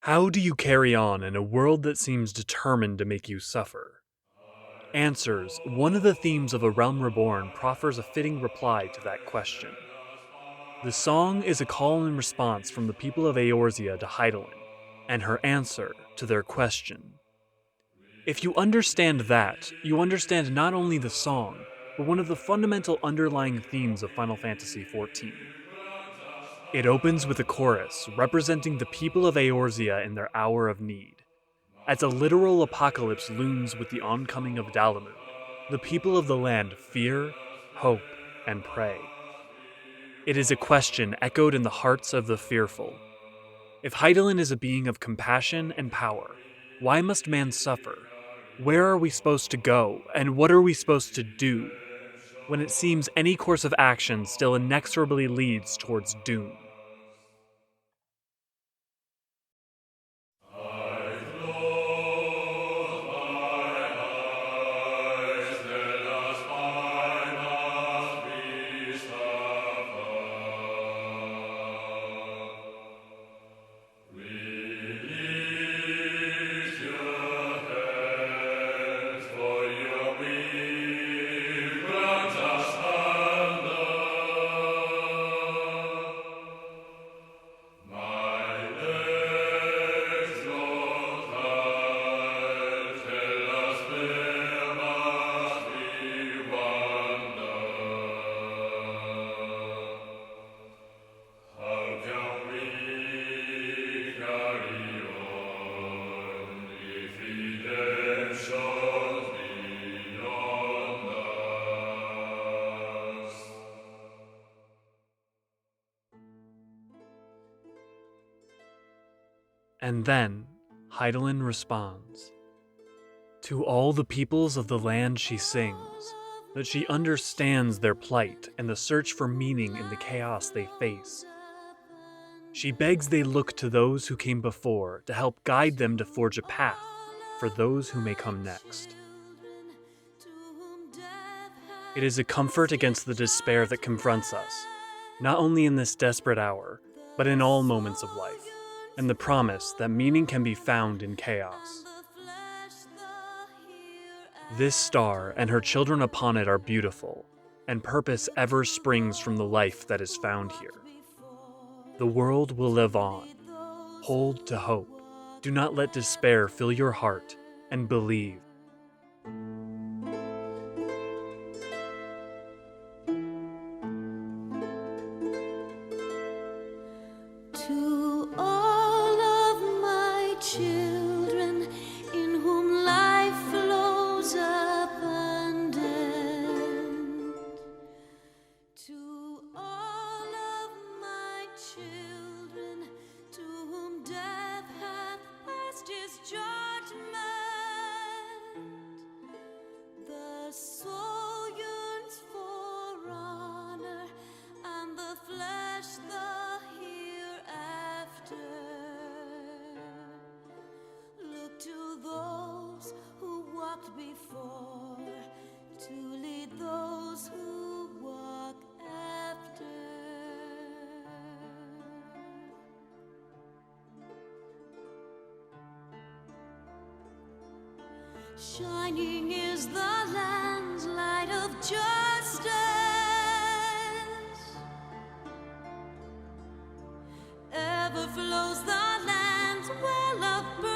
How do you carry on in a world that seems determined to make you suffer? Answers, one of the themes of A Realm Reborn, proffers a fitting reply to that question. The song is a call and response from the people of Eorzea to Hydaelyn, and her answer to their question. If you understand that, you understand not only the song, but one of the fundamental underlying themes of Final Fantasy XIV. It opens with a chorus representing the people of Eorzea in their hour of need. As a literal apocalypse looms with the oncoming of Dalamud, the people of the land fear, hope, and pray. It is a question echoed in the hearts of the fearful. If Hydaelyn is a being of compassion and power, why must man suffer? Where are we supposed to go, and what are we supposed to do, when it seems any course of action still inexorably leads towards doom? And then, Hydaelyn responds. To all the peoples of the land she sings, that she understands their plight and the search for meaning in the chaos they face. She begs they look to those who came before to help guide them to forge a path for those who may come next. It is a comfort against the despair that confronts us, not only in this desperate hour, but in all moments of life, and the promise that meaning can be found in chaos. This star and her children upon it are beautiful, and purpose ever springs from the life that is found here. The world will live on. Hold to hope. Do not let despair fill your heart, and believe. To all of my children in whom life flows abundant, to all of my children to whom death hath passed his judgment, the soul yearns for honor and the flesh the hereafter. Look to those who walked before to lead those who walk after. Shining is the land's light of justice. Ever flows the land's well of purpose.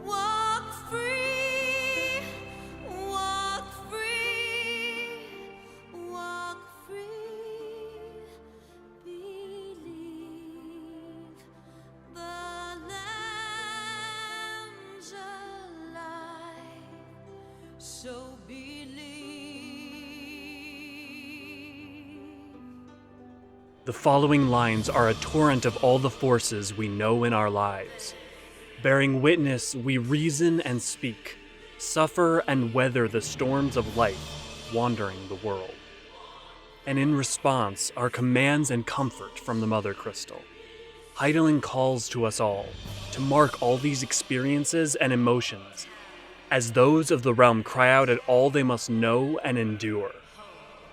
Walk free, walk free, walk free. Believe the land's alive, so believe. The following lines are a torrent of all the forces we know in our lives. Bearing witness, we reason and speak, suffer and weather the storms of life, wandering the world. And in response are commands and comfort from the Mother Crystal. Hydaelyn calls to us all to mark all these experiences and emotions as those of the realm cry out at all they must know and endure.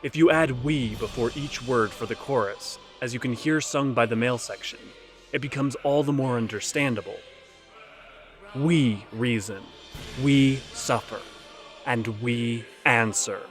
If you add "we" before each word for the chorus, as you can hear sung by the male section, it becomes all the more understandable. We reason, we suffer, and we answer.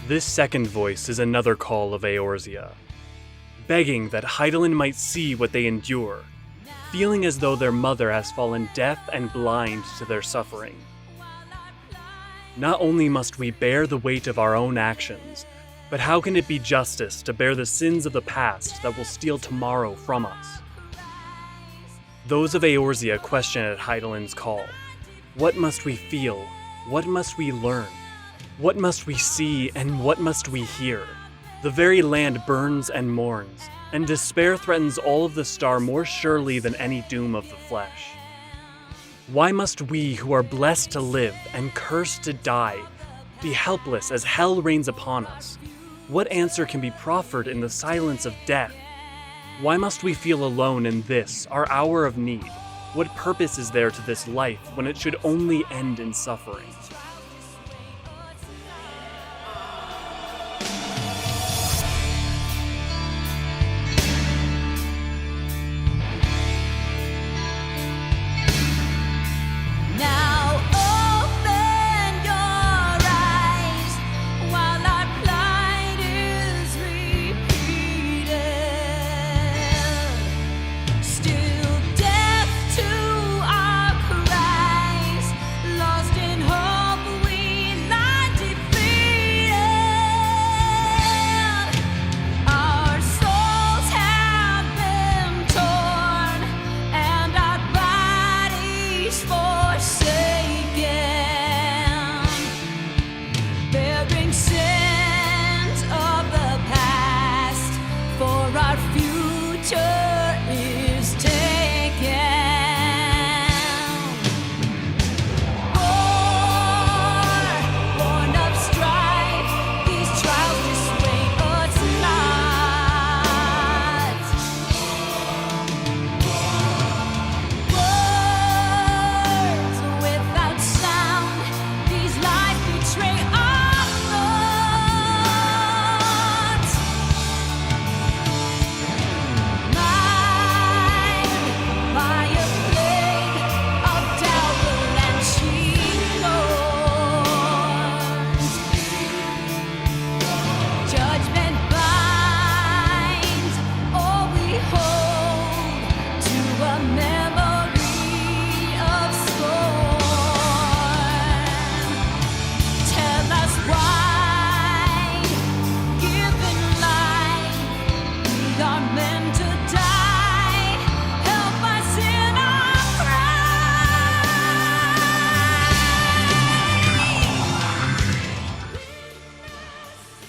This second voice is another call of Eorzea, begging that Hydaelyn might see what they endure, feeling as though their mother has fallen deaf and blind to their suffering. Not only must we bear the weight of our own actions, but how can it be justice to bear the sins of the past that will steal tomorrow from us? Those of Eorzea question at Hydaelyn's call. What must we feel? What must we learn? What must we see, and what must we hear? The very land burns and mourns, and despair threatens all of the star more surely than any doom of the flesh. Why must we, who are blessed to live and cursed to die, be helpless as hell rains upon us? What answer can be proffered in the silence of death? Why must we feel alone in this, our hour of need? What purpose is there to this life when it should only end in suffering?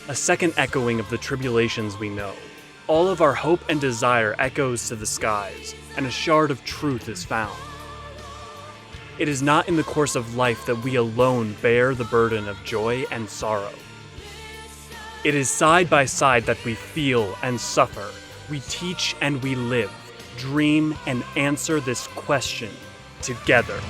A second echoing of the tribulations we know. All of our hope and desire echoes to the skies, and a shard of truth is found. It is not in the course of life that we alone bear the burden of joy and sorrow. It is side by side that we feel and suffer, we teach and we live, dream and answer this question together.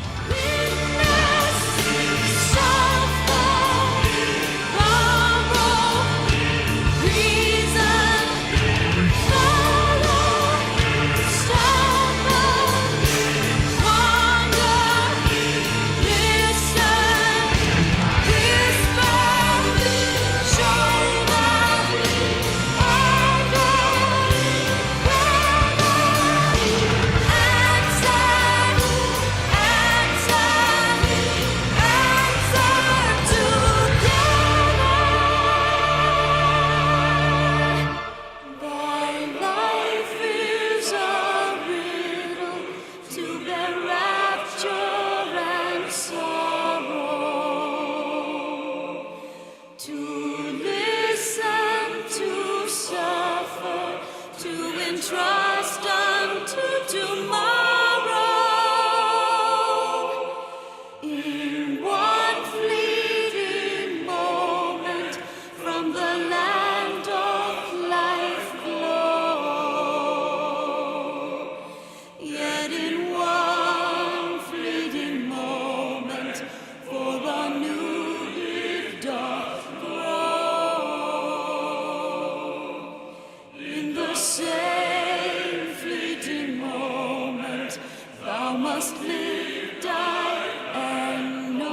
must live, die, and know.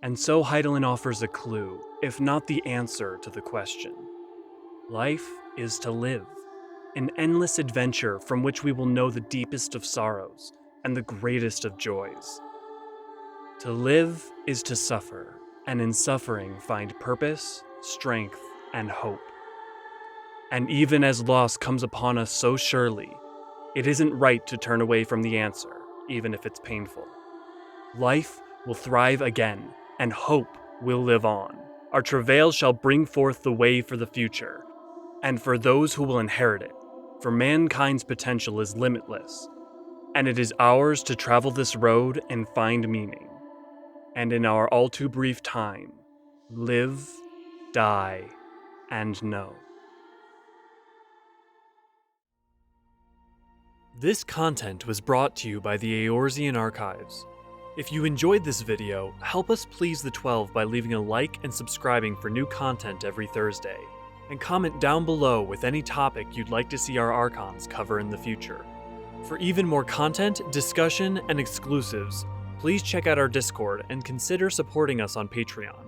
And so Hydaelyn offers a clue, if not the answer, to the question. Life is to live, an endless adventure from which we will know the deepest of sorrows and the greatest of joys. To live is to suffer, and in suffering find purpose, strength, and hope. And even as loss comes upon us so surely, it isn't right to turn away from the answer, even if it's painful. Life will thrive again, and hope will live on. Our travail shall bring forth the way for the future, and for those who will inherit it, for mankind's potential is limitless, and it is ours to travel this road and find meaning. And in our all too brief time, live, die, and know. This content was brought to you by the Eorzean Archives. If you enjoyed this video, help us please the 12 by leaving a like and subscribing for new content every Thursday, and comment down below with any topic you'd like to see our archons cover in the future. For even more content, discussion, and exclusives, please check out our Discord and consider supporting us on Patreon.